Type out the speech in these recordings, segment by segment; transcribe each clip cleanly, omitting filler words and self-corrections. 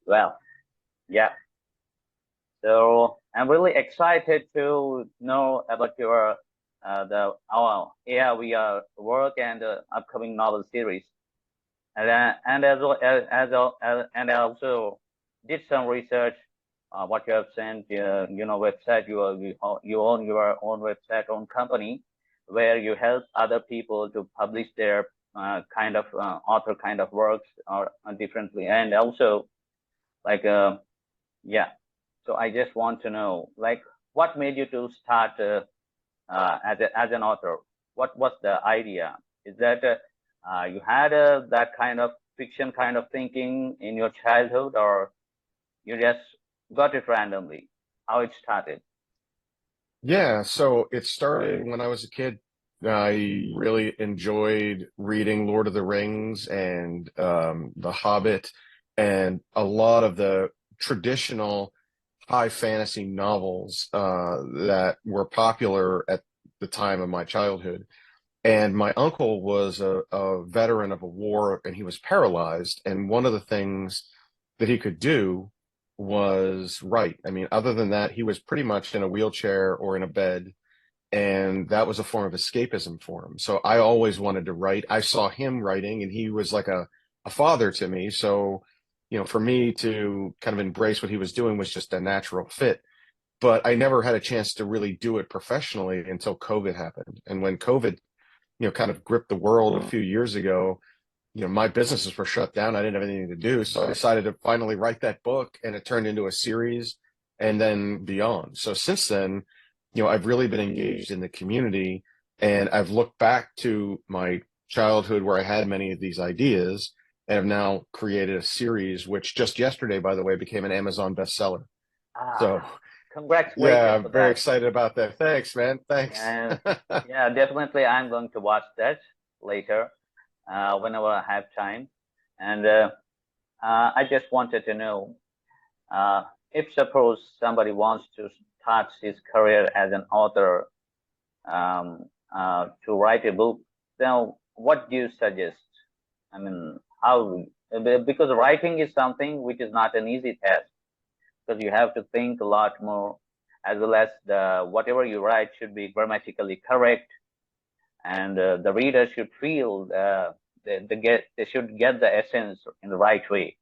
Well, yeah. So I'm really excited to know about your the our ARVR work and upcoming novel series. And as well and I also did some research. What you have sent, website. You own your own website, own company, where you help other people to publish their kind of author kind of works or differently. And also, like, yeah. So I just want to know, like, what made you to start as an author? What was the idea? Is that you had that kind of fiction kind of thinking in your childhood, or you just got it randomly? How it started? Yeah, so it started when I was a kid. I really enjoyed reading Lord of the Rings and The Hobbit and a lot of the traditional high fantasy novels that were popular at the time of my childhood. And my uncle was a veteran of a war and he was paralyzed. And one of the things that he could do was write. I mean, other than that, he was pretty much in a wheelchair or in a bed. And that was a form of escapism for him. So I always wanted to write. I saw him writing and he was like a father to me. So, for me to kind of embrace what he was doing was just a natural fit. But I never had a chance to really do it professionally until COVID happened. And when COVID kind of gripped the world a few years ago, my businesses were shut down. I didn't have anything to do. So I decided to finally write that book and it turned into a series and then beyond. So since then, I've really been engaged in the community and I've looked back to my childhood where I had many of these ideas and have now created a series, which just yesterday, by the way, became an Amazon bestseller. So Ah, yeah, congratulations I'm for very that. excited about that. Thanks, man. Thanks. And yeah, definitely I'm going to watch that later, whenever I have time. And I just wanted to know, if suppose somebody wants to start his career as an author, to write a book, then what do you suggest? I mean, how? Because writing is something which is not an easy task, because you have to think a lot more, as well as the whatever you write should be grammatically correct, and the reader should feel they should get the essence in the right way.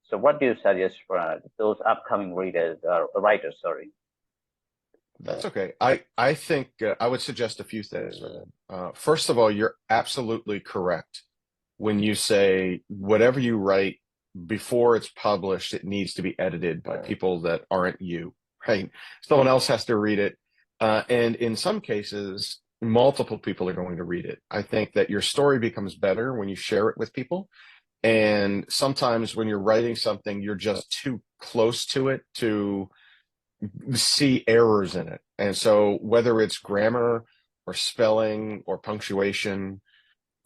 So, what do you suggest for those upcoming readers or writers? Sorry. That's okay. I think I would suggest a few things, man. First of all, you're absolutely correct when you say whatever you write before it's published, it needs to be edited by people that aren't you, right? Someone else has to read it. And in some cases, multiple people are going to read it. I think that your story becomes better when you share it with people. And sometimes when you're writing something, you're just too close to it to see errors in it. And so whether it's grammar or spelling or punctuation,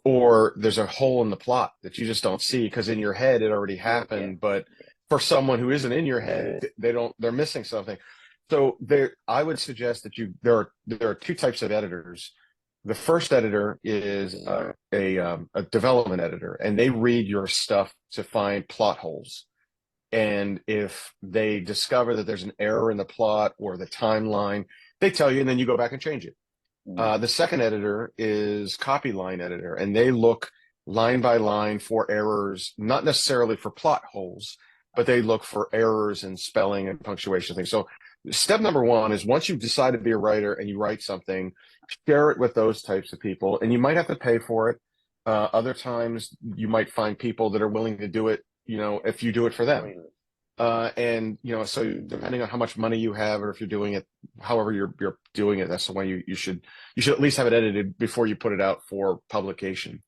or there's a hole in the plot that you just don't see because in your head it already Yeah. happened, but for someone who isn't in your head, they're missing something. So I would suggest that there are two types of editors. The first editor is a development editor, and they read your stuff to find plot holes. And if they discover that there's an error in the plot or the timeline, they tell you, and then you go back and change it. Mm. The second editor is copy line editor, and they look line by line for errors, not necessarily for plot holes, but they look for errors in spelling and punctuation things. So step number one is once you've decided to be a writer and you write something, share it with those types of people, and you might have to pay for it. Other times you might find people that are willing to do it, if you do it for them. Really. And so depending on how much money you have, or if you're doing it, however you're doing it, that's the way you should at least have it edited before you put it out for publication.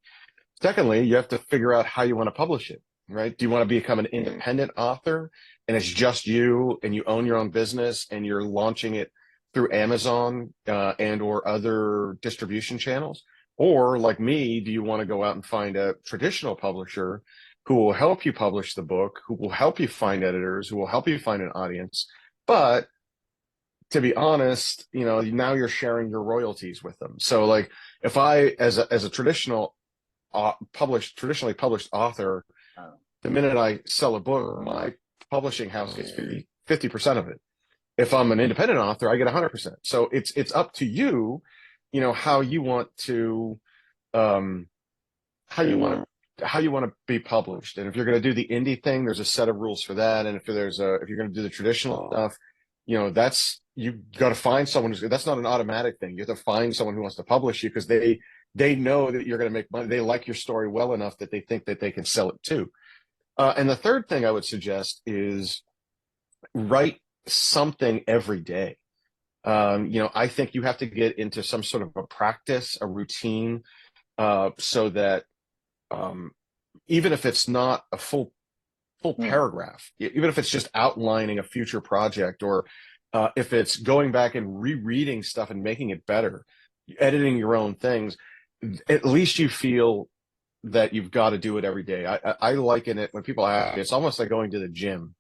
Secondly, you have to figure out how you want to publish it, right? Do you want to become an independent author and it's just you and you own your own business and you're launching it through Amazon and or other distribution channels? Or like me, do you want to go out and find a traditional publisher who will help you publish the book, who will help you find editors, who will help you find an audience? But to be honest, now you're sharing your royalties with them. So like if I, as a traditional traditionally published author, Uh, the minute I sell a book, my publishing house gets 50% of it. If I'm an independent author, I get 100%. So it's up to you, how you want to, um, how you want to be published. And if you're going to do the indie thing, there's a set of rules for that. And if you're going to do the traditional stuff, you got to find someone that's not an automatic thing. You have to find someone who wants to publish you because they know that you're going to make money. They like your story well enough that they think that they can sell it too. And the third thing I would suggest is write something every day. I think you have to get into some sort of a practice, a routine, so that even if it's not a full paragraph, even if it's just outlining a future project, or if it's going back and rereading stuff and making it better, editing your own things, at least you feel that you've got to do it every day. I liken it when people ask me, it's almost like going to the gym.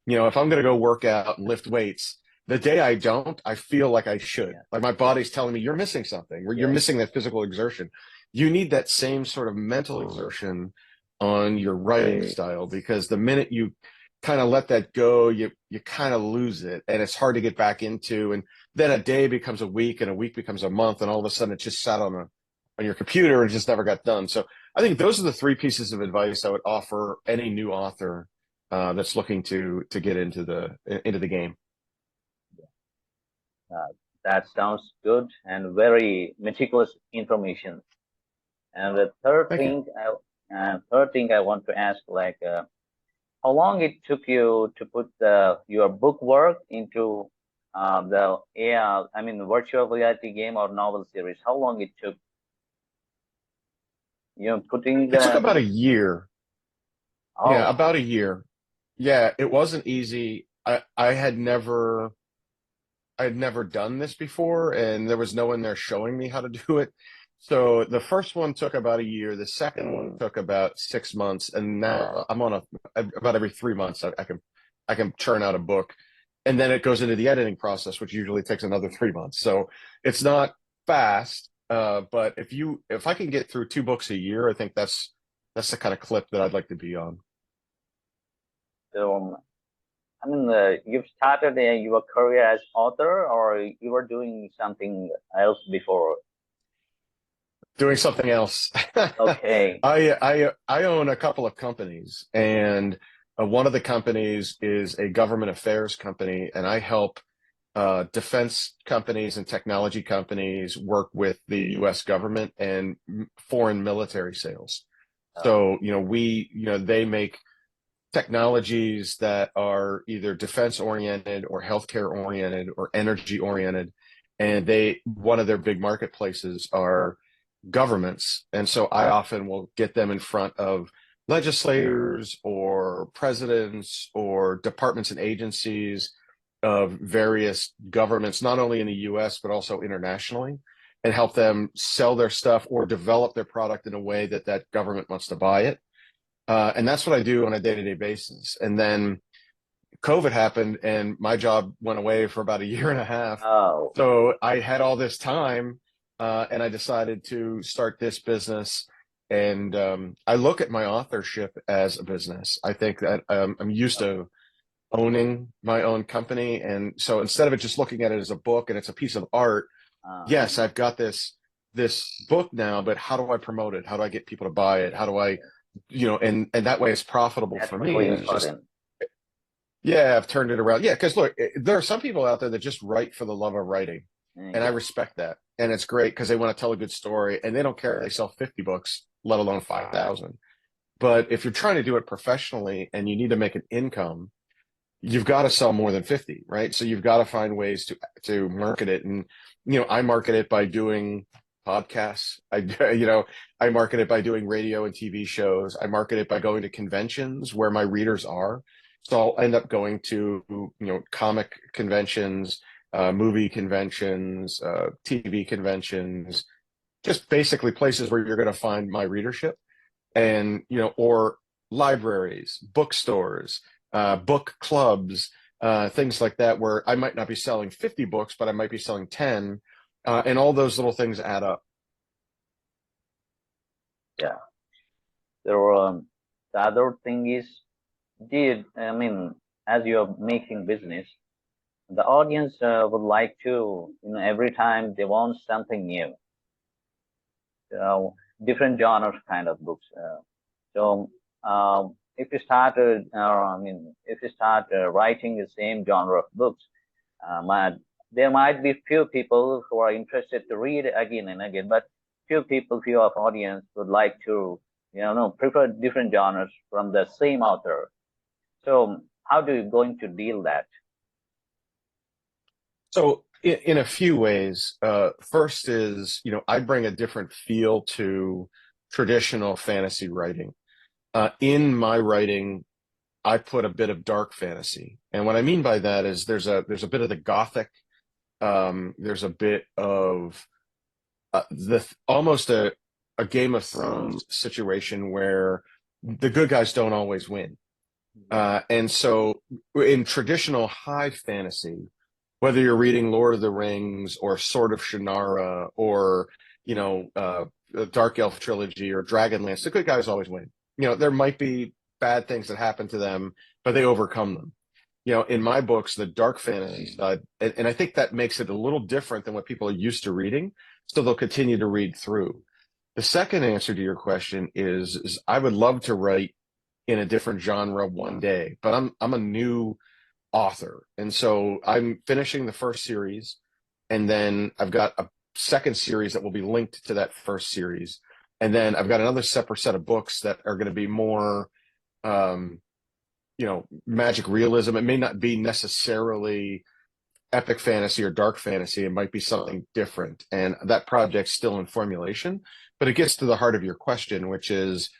If I'm going to go work out and lift weights, the day I don't, I feel like I should. Like my body's telling me you're missing something, or you're missing that physical exertion. You need that same sort of mental exertion on your writing style, because the minute you kind of let that go, you kind of lose it, and it's hard to get back into. And then a day becomes a week, and a week becomes a month, and all of a sudden it just sat on your computer and just never got done. So I think those are the three pieces of advice I would offer any new author that's looking to get into the game. That sounds good and very meticulous information. And the third thing I want to ask, how long it took you to put your book work into the virtual reality game or novel series? How long it took? Putting It took about a year. Oh. Yeah, about a year. Yeah, it wasn't easy. I had never done this before, and there was no one there showing me how to do it. So the first one took about a year. The second one took about 6 months, and now I'm on about every 3 months I can churn out a book, and then it goes into the editing process, which usually takes another 3 months. So it's not fast, but if I can get through 2 books a year, I think that's the kind of clip that I'd like to be on. So, you've started your career as author, or you were doing something else before? Doing something else. Okay. I own a couple of companies, and one of the companies is a government affairs company, and I help defense companies and technology companies work with the U.S. government and foreign military sales. So, they make technologies that are either defense oriented or healthcare oriented or energy oriented. And one of their big marketplaces are governments. And so I often will get them in front of legislators or presidents or departments and agencies of various governments, not only in the US, but also internationally, and help them sell their stuff or develop their product in a way that government wants to buy it. And that's what I do on a day-to-day basis. And then COVID happened, and my job went away for about a year and a half. Oh. So I had all this time, and I decided to start this business. And I look at my authorship as a business. I think that I'm used to owning my own company. And so instead of it just looking at it as a book and it's a piece of art, yes, I've got this book now, but how do I promote it? How do I get people to buy it? How do I, and that way it's profitable for me. And it's just, I've turned it around. Yeah, because look, there are some people out there that just write for the love of writing. And I respect that. And it's great because they want to tell a good story, and they don't care if they sell 50 books, let alone 5,000. But if you're trying to do it professionally and you need to make an income, you've got to sell more than 50, right? So you've got to find ways to market it. And, I market it by doing podcasts. I market it by doing radio and TV shows. I market it by going to conventions where my readers are. So I'll end up going to, comic conventions, movie conventions, TV conventions, just basically places where you're going to find my readership, and, or libraries, bookstores, book clubs, things like that, where I might not be selling 50 books, but I might be selling 10, and all those little things add up. Yeah. There were, The other thing is, I mean, as you're making business, the audience would like to, every time they want something new, different genres kind of books. So if you start writing the same genre of books, there might be few people who are interested to read again and again, but few of audience would like to, prefer different genres from the same author. So how do you going to deal that? So in a few ways, first is, I bring a different feel to traditional fantasy writing. In my writing, I put a bit of dark fantasy. And what I mean by that is there's a bit of the gothic, there's a bit of the almost a Game of Thrones situation where the good guys don't always win. And so in traditional high fantasy, whether you're reading Lord of the Rings or Sword of Shannara or, the Dark Elf trilogy or Dragonlance, the good guys always win. There might be bad things that happen to them, but they overcome them. In my books, the dark fantasy side, and I think that makes it a little different than what people are used to reading, so they'll continue to read through. The second answer to your question is I would love to write in a different genre one day, but I'm a new author, and so I'm finishing the first series, and then I've got a second series that will be linked to that first series, and then I've got another separate set of books that are going to be more magic realism. It may not be necessarily epic fantasy or dark fantasy. It might be something different. And that project's still in formulation, but it gets to the heart of your question, which is,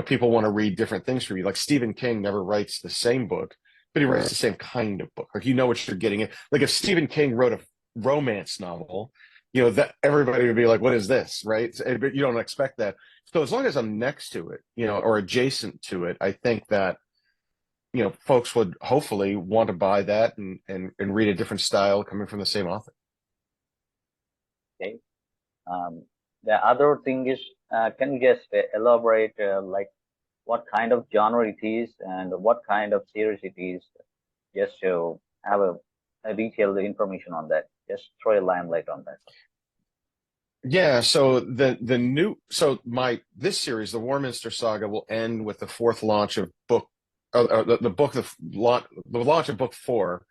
people want to read different things from you. Like Stephen King never writes the same book, but he writes the same kind of book. Like, what you're getting. Like if Stephen King wrote a romance novel, that everybody would be like, what is this? Right. But you don't expect that. So as long as I'm next to it, or adjacent to it, I think that folks would hopefully want to buy that and read a different style coming from the same author. Okay. The other thing is, can you just elaborate, like what kind of genre it is and what kind of series it is, just to have a detailed information on that. Just throw a limelight on that. Yeah, so this series, the Warminster Saga, will end with the fourth launch of book, the launch of book 4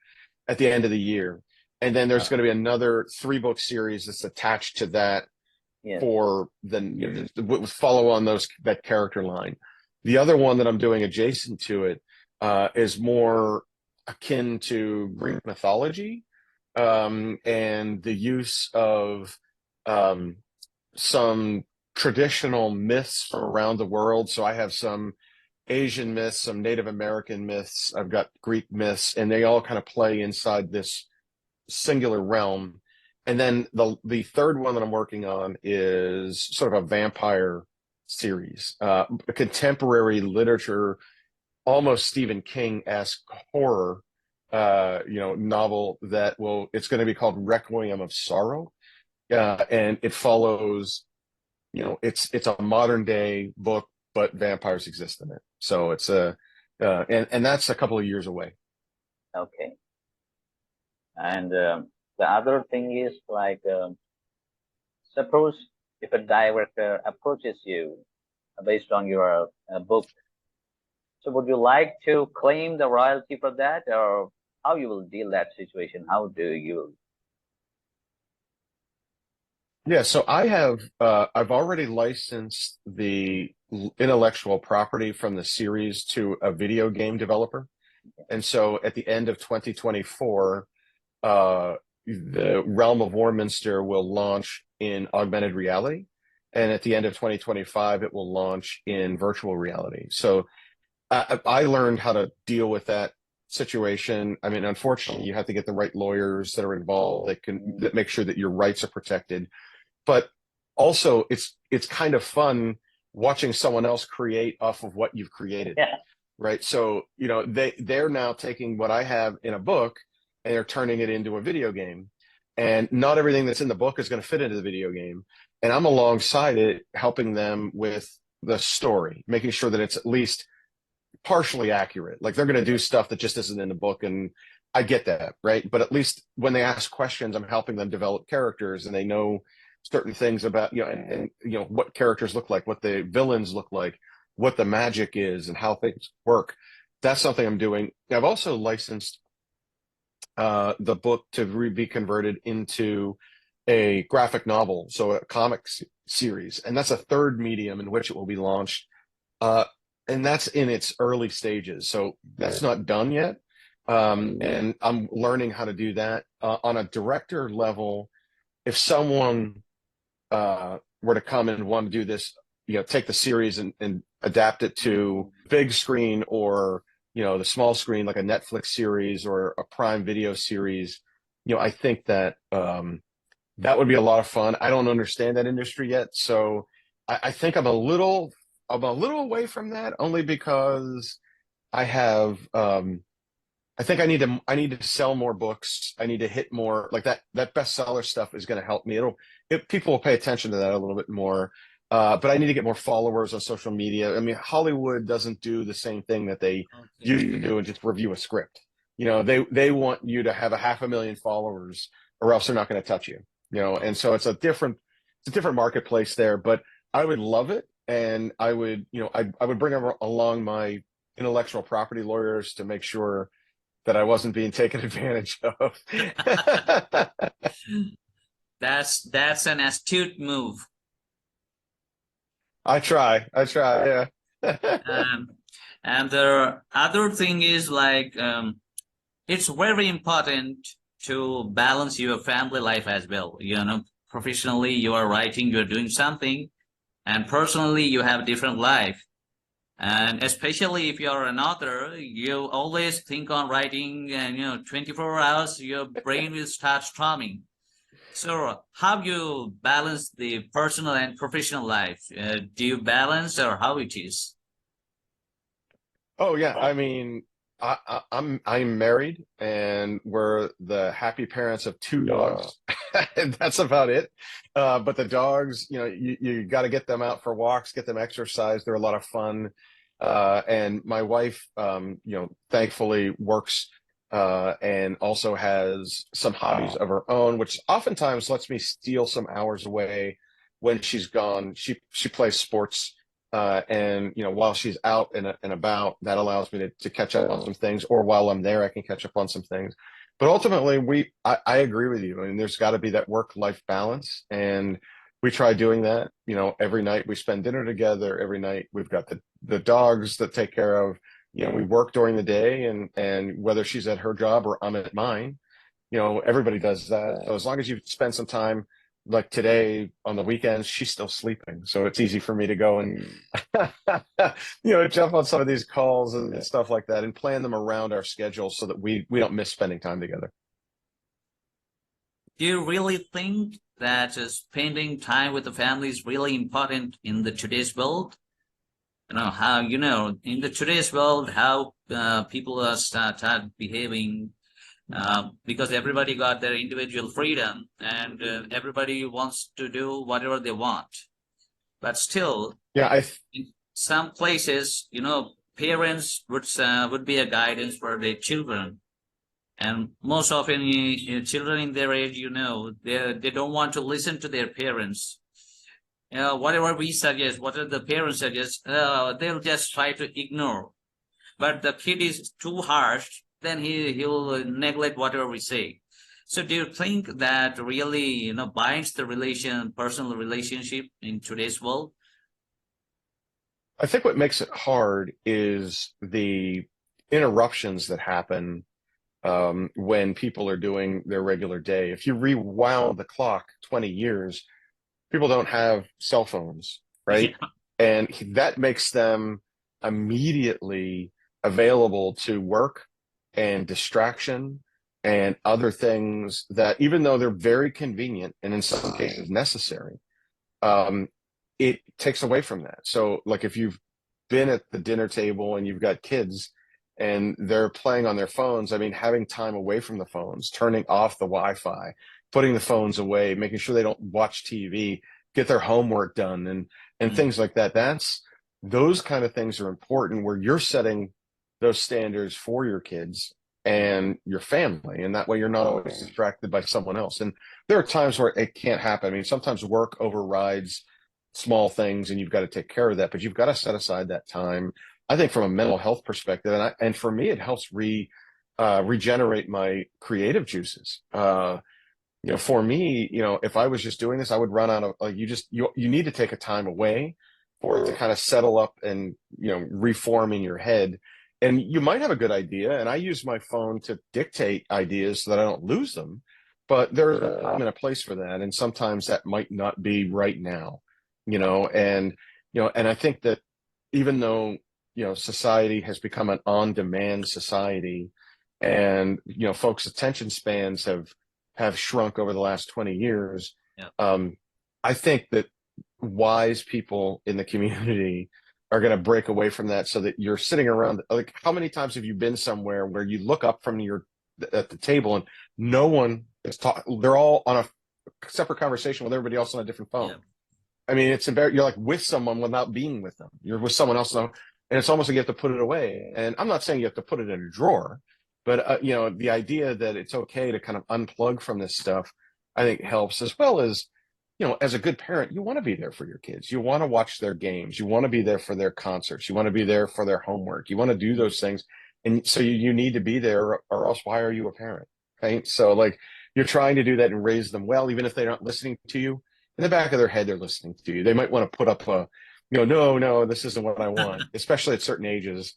at the end of the year, and then there's going to be another 3-book series that's attached to that. Yes. For then follow on that character line. The other one that I'm doing adjacent to it is more akin to Greek mythology, and the use of some traditional myths from around the world. So I have some Asian myths, some Native American myths, I've got Greek myths, and they all kind of play inside this singular realm. And then the third one that I'm working on is sort of a vampire series, a contemporary literature, almost Stephen King-esque horror, novel it's going to be called Requiem of Sorrow. And it follows, it's a modern day book, but vampires exist in it. So it's and that's a couple of years away. Okay. And the other thing is like, suppose if a director approaches you based on your book, so would you like to claim the royalty for that, or how you will deal that situation? How do you? Yeah, so I've already licensed the intellectual property from the series to a video game developer. And so at the end of 2024, the Realm of Warminster will launch in augmented reality. And at the end of 2025, it will launch in virtual reality. So I learned how to deal with that situation. I mean, unfortunately, you have to get the right lawyers that are involved that make sure that your rights are protected. But also, it's kind of fun watching someone else create off of what you've created. Yeah. Right. So, they're now taking what I have in a book and they're turning it into a video game. And not everything that's in the book is going to fit into the video game. And I'm alongside it, helping them with the story, making sure that it's at least partially accurate. Like they're going to do stuff that just isn't in the book, and I get that, right? But at least when they ask questions, I'm helping them develop characters, and they know certain things about, and what characters look like, what the villains look like, what the magic is, and how things work. That's something I'm doing. I've also licensed the book to be converted into a graphic novel, so a comics series, and that's a third medium in which it will be launched. And that's in its early stages, so that's not done yet. And I'm learning how to do that on a director level. If someone were to come and want to do this, take the series and adapt it to big screen, or the small screen, like a Netflix series or a Prime Video series, I think that that would be a lot of fun. I don't understand that industry yet, so I think I'm a little away from that, only because I have I think I need to sell more books. I need to hit more, like that bestseller stuff is going to help me. People will pay attention to that a little bit more. But I need to get more followers on social media. I mean, Hollywood doesn't do the same thing that they used to do and just review a script. They want you to have 500,000 followers, or else they're not going to touch you. And so it's a different marketplace there. But I would love it, and I would bring along my intellectual property lawyers to make sure that I wasn't being taken advantage of. That's an astute move. I try, yeah. And the other thing is, like, it's very important to balance your family life as well. Professionally, you are writing, you're doing something, and personally, you have a different life. And especially if you're an author, you always think on writing, and 24 hours, your brain will start strumming. So how you balance the personal and professional life? Do you balance, or how it is? Oh yeah, I mean, I'm married, and we're the happy parents of 2 dogs. And that's about it. But the dogs, you got to get them out for walks, get them exercise. They're a lot of fun. And my wife, thankfully works and also has some hobbies of her own, which oftentimes lets me steal some hours away when she's gone. She plays sports, and while she's out and about, that allows me to catch up on some things, or while I'm there, I can catch up on some things. But ultimately, I agree with you. I mean, there's got to be that work-life balance, and we try doing that. Every night we spend dinner together. Every night we've got the dogs that take care of. We work during the day, and whether she's at her job or I'm at mine, everybody does that. So as long as you spend some time, like today on the weekends, she's still sleeping, so it's easy for me to go and jump on some of these calls and stuff like that, and plan them around our schedule so that we don't miss spending time together. Do you really think that spending time with the family is really important in the today's world? How in the today's world, how people start behaving, because everybody got their individual freedom, and everybody wants to do whatever they want. But still, yeah, in some places, parents would be a guidance for their children. And most often, children in their age, they don't want to listen to their parents. Whatever we suggest, whatever the parents suggest, they'll just try to ignore. But the kid is too harsh, then he'll neglect whatever we say. So do you think that really, binds the personal relationship in today's world? I think what makes it hard is the interruptions that happen when people are doing their regular day. If you rewound the clock 20 years, people don't have cell phones, right? Yeah. And that makes them immediately available to work and distraction and other things that, even though they're very convenient and in some cases necessary, it takes away from that. So like if you've been at the dinner table and you've got kids and they're playing on their phones, I mean, having time away from the phones, turning off the Wi-Fi, putting the phones away, making sure they don't watch TV, get their homework done, and things like that. those kind of things are important where you're setting those standards for your kids and your family. And that way you're not always distracted by someone else. And there are times where it can't happen. I mean, sometimes work overrides small things and you've got to take care of that, but you've got to set aside that time. I think from a mental health perspective, and for me, it helps regenerate my creative juices. For me, if I was just doing this, I would run out of like you need to take a time away for it to kind of settle up and reform in your head. And you might have a good idea, and I use my phone to dictate ideas so that I don't lose them. But there's a time and a place for that, and sometimes that might not be right now, and I think that even though society has become an on-demand society, and folks' attention spans have shrunk over the last 20 years. Yeah. I think that wise people in the community are going to break away from that so that you're sitting around. Like, how many times have you been somewhere where you look up from at the table and no one is talking? They're all on a separate conversation with everybody else on a different phone. Yeah. I mean, you're like with someone without being with them. You're with someone else, and it's almost like you have to put it away. And I'm not saying you have to put it in a drawer, but the idea that it's okay to kind of unplug from this stuff, I think helps, as well as, as a good parent, you want to be there for your kids. You want to watch their games. You want to be there for their concerts. You want to be there for their homework. You want to do those things. And so you need to be there, or else why are you a parent? Right. So like, you're trying to do that and raise them well, even if they're not listening to you. In the back of their head, they're listening to you. They might want to put up no, this isn't what I want, especially at certain ages,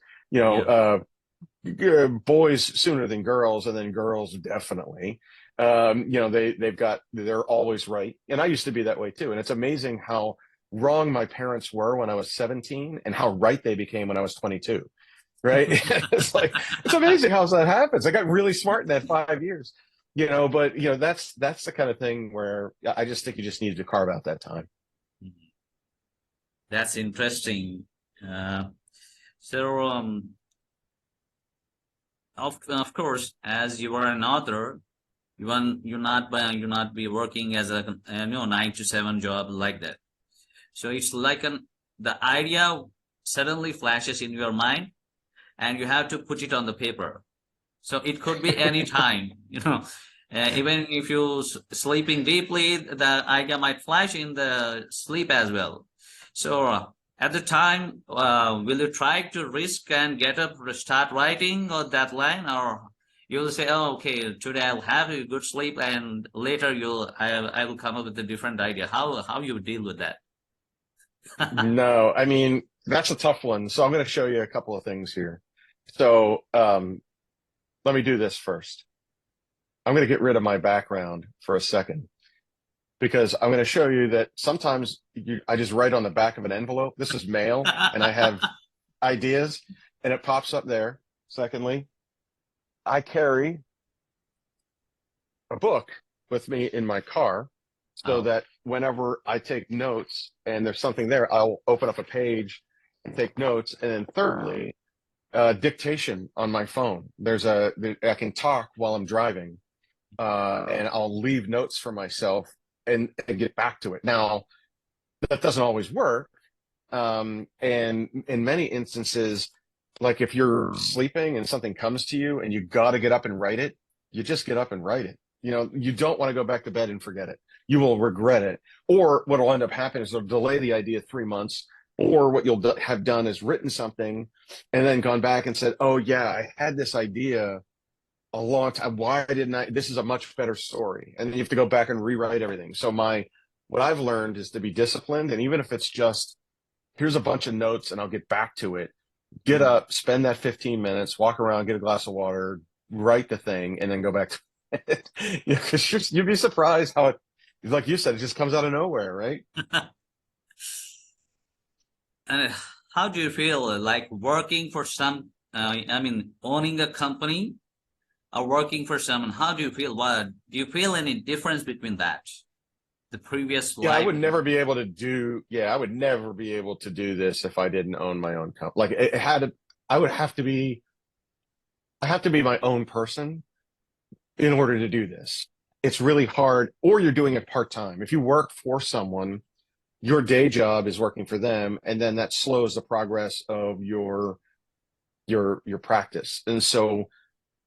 boys sooner than girls, and then girls definitely. They're always right. And I used to be that way too. And it's amazing how wrong my parents were when I was 17 and how right they became when I was 22. Right. It's amazing how that happens. I got really smart in that 5 years, but that's the kind of thing where I just think you just needed to carve out that time. That's interesting. Of course, as you are an author, you're not be working as a 9 to 7 job like that. So it's like the idea suddenly flashes in your mind, and you have to put it on the paper. So it could be any time, even if you're sleeping deeply, the idea might flash in the sleep as well. So at the time, will you try to risk and get up, start writing on that line, or you'll say, "Oh, okay, today I'll have a good sleep, and later I will come up with a different idea." How you deal with that? No, I mean, that's a tough one. So I'm going to show you a couple of things here. So let me do this first. I'm going to get rid of my background for a second, because I'm going to show you that sometimes I just write on the back of an envelope. This is mail, and I have ideas, and it pops up there. Secondly, I carry a book with me in my car so that whenever I take notes and there's something there, I'll open up a page and take notes. And then thirdly, dictation on my phone. I can talk while I'm driving, and I'll leave notes for myself and get back to it. Now, that doesn't always work. And in many instances, like if you're sleeping and something comes to you and you got to get up and write it, you just get up and write it. You don't want to go back to bed and forget it. You will regret it. Or what will end up happening is it'll delay the idea 3 months. Or what you'll have done is written something and then gone back and said, "Oh yeah, I had this idea a long time. Why didn't I? This is a much better story." And then you have to go back and rewrite everything. So what I've learned is to be disciplined. And even if it's just, here's a bunch of notes and I'll get back to it, get up, spend that 15 minutes, walk around, get a glass of water, write the thing, and then go back to it. Because you'd be surprised how like you said, it just comes out of nowhere, right? And how do you feel like working for owning a company or working for someone? How do you feel? Do you feel any difference between that? The previous life? I would never be able to do this if I didn't own my own company. Like I have to be my own person in order to do this. It's really hard, or you're doing it part-time. If you work for someone, your day job is working for them, and then that slows the progress of your practice. And so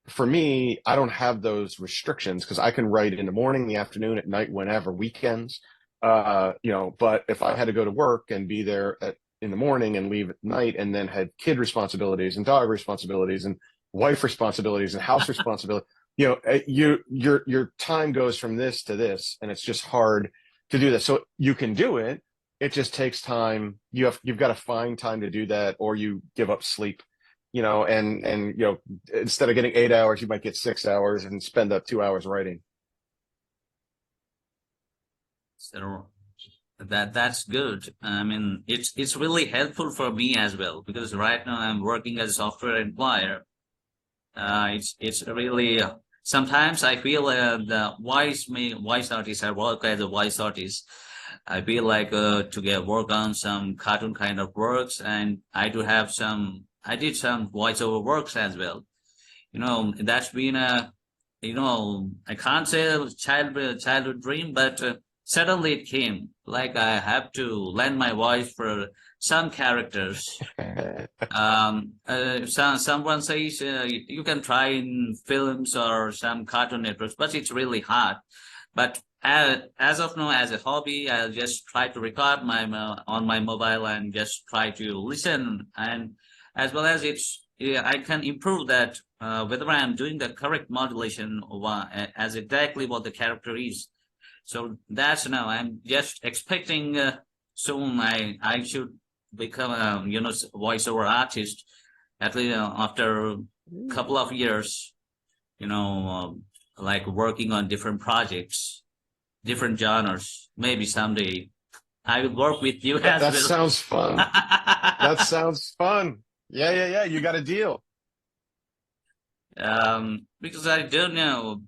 for me, I don't have those restrictions because I can write in the morning, the afternoon, at night, whenever, weekends. But if I had to go to work and be there in the morning and leave at night, and then had kid responsibilities and dog responsibilities and wife responsibilities and house responsibility, your time goes from this to this, and it's just hard to do that. So you can do it. It just takes time. You've got to find time to do that, or you give up sleep, and instead of getting 8 hours, you might get 6 hours and spend up 2 hours writing. So that's good. I mean, it's really helpful for me as well, because right now I'm working as a software employer. It's really sometimes I feel the voice artist. I work as a voice artist. I feel like to work on some cartoon kind of works, and I did some voiceover works as well. That's been I can't say a childhood dream, but suddenly it came. Like I have to lend my voice for some characters. Someone says you can try in films or some cartoon networks, but it's really hard. But as of now, as a hobby, I'll just try to record on my mobile and just try to listen, and as well as I can improve that whether I'm doing the correct modulation as exactly what the character is. So that's now I'm just expecting soon I should become a voiceover artist, at least after a couple of years, like working on different projects, different genres. Maybe someday I will work with you as well. That sounds fun. That sounds fun. Yeah. You got a deal. Because I don't know.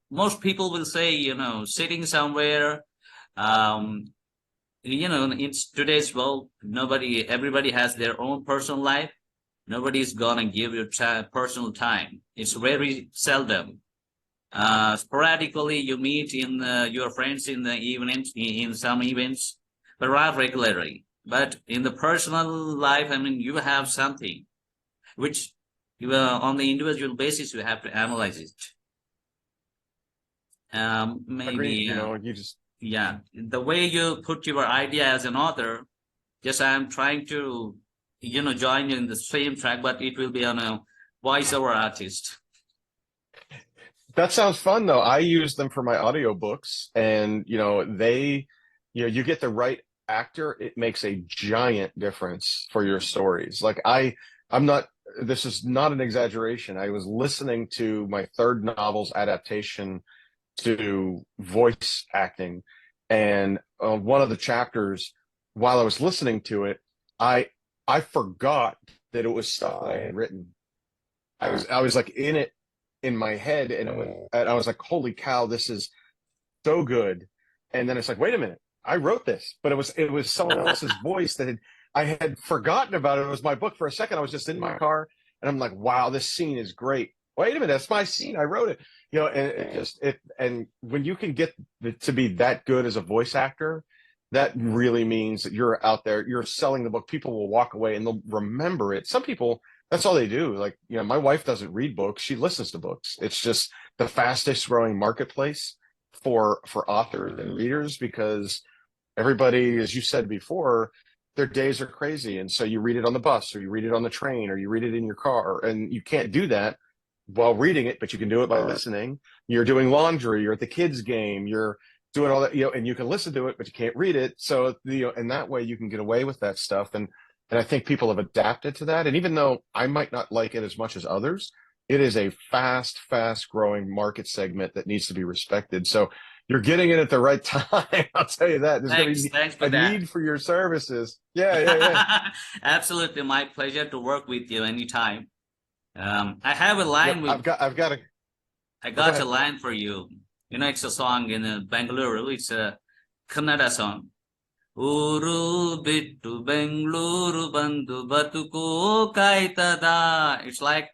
Most people will say, sitting somewhere, in today's world, everybody has their own personal life. Nobody's gonna give you personal time. It's very seldom. Sporadically, you meet your friends in the evenings, in some events, but not regularly. But in the personal life, I mean, you have something which on the individual basis, you have to analyze it. Maybe Agreed. the way you put your idea as an author, just I'm trying to join in the same track, but it will be on a voiceover artist. That sounds fun though. I use them for my audiobooks, and you get the right actor, it makes a giant difference for your stories. Like this is not an exaggeration. I was listening to my third novel's adaptation to voice acting, and one of the chapters, while I was listening to it, I forgot that it was stuff I had written. I was like in it in my head, and I was like, holy cow, this is so good. And then it's like, wait a minute, I wrote this, but it was someone else's voice that I had forgotten about it. It was my book. For a second, I was just in my car, and I'm like, wow, this scene is great. Wait a minute, that's my scene. I wrote it. And when you can get to be that good as a voice actor, that really means that you're out there, you're selling the book. People will walk away and they'll remember it. Some people, that's all they do. Like, my wife doesn't read books. She listens to books. It's just the fastest growing marketplace for authors and readers, because everybody, as you said before, their days are crazy. And so you read it on the bus, or you read it on the train, or you read it in your car, and you can't do that while reading it, but you can do it by listening. You're doing laundry, you're at the kids' game, you're doing all that, and you can listen to it, but you can't read it. So, and that way you can get away with that stuff. And I think people have adapted to that. And even though I might not like it as much as others, it is a fast growing market segment that needs to be respected. So you're getting it at the right time. I'll tell you that. There's going to be a need for your services. Yeah. Absolutely. My pleasure to work with you anytime. I have a line with. I got a line for you. It's a song in Bangalore. It's a Kannada song. Uru bittu Bengaluru bandu batuko kaitada. It's like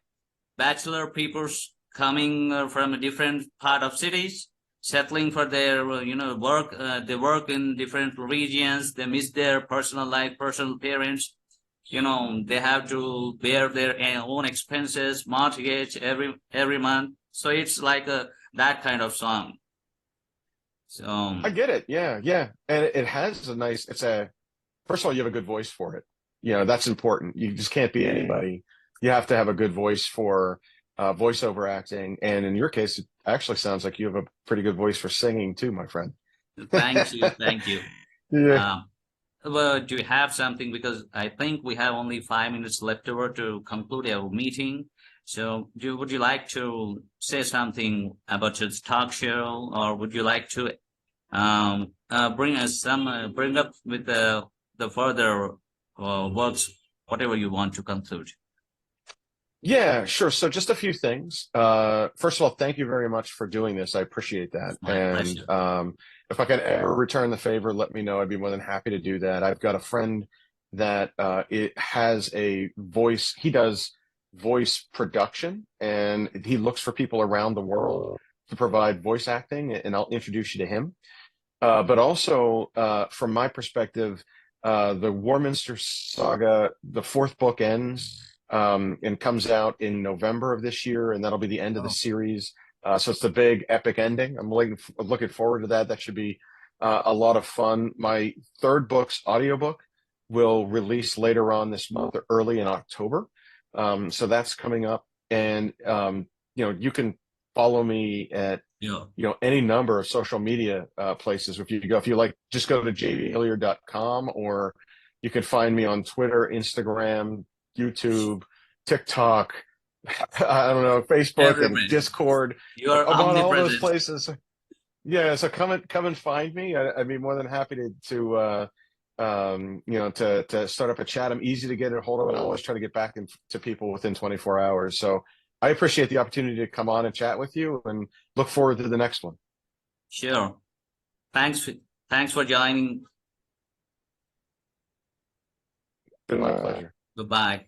bachelor people coming from a different part of cities, settling for their work. They work in different regions. They miss their personal life, personal parents. They have to bear their own expenses, mortgage every month. So it's like that kind of song. So I get it. Yeah, yeah. And it has a nice, first of all, you have a good voice for it. That's important. You just can't be anybody. You have to have a good voice for voiceover acting. And in your case, it actually sounds like you have a pretty good voice for singing too, my friend. thank you, thank you. Yeah. Well, do you have something? Because I think we have only 5 minutes left over to conclude our meeting. So, would you like to say something about your talk show, or would you like to bring up with the further works, whatever you want to conclude? Yeah, sure. So just a few things. First of all, thank you very much for doing this. I appreciate that. My pleasure. And if I could ever return the favor, let me know. I'd be more than happy to do that. I've got a friend that it has a voice. He does voice production, and he looks for people around the world to provide voice acting, and I'll introduce you to him. But also, from my perspective, the Warminster Saga, the 4th book ends and comes out in November of this year, and that'll be the end of the series. So it's the big epic ending. I'm looking forward to that. That should be a lot of fun. My 3rd book's audiobook will release later on this month or early in October. So that's coming up. And, you can follow me at any number of social media places. If you like, just go to jvhilliard.com, or you can find me on Twitter, Instagram, YouTube, TikTok, I don't know, Facebook and Discord. You're I'm on all omnipresent. those places. Yeah, so come and find me. I'd be more than happy to start up a chat. I'm easy to get a hold of, and I always try to get back to people within 24 hours. So I appreciate the opportunity to come on and chat with you, and look forward to the next one. Sure. Thanks for joining. It's been my pleasure. Goodbye.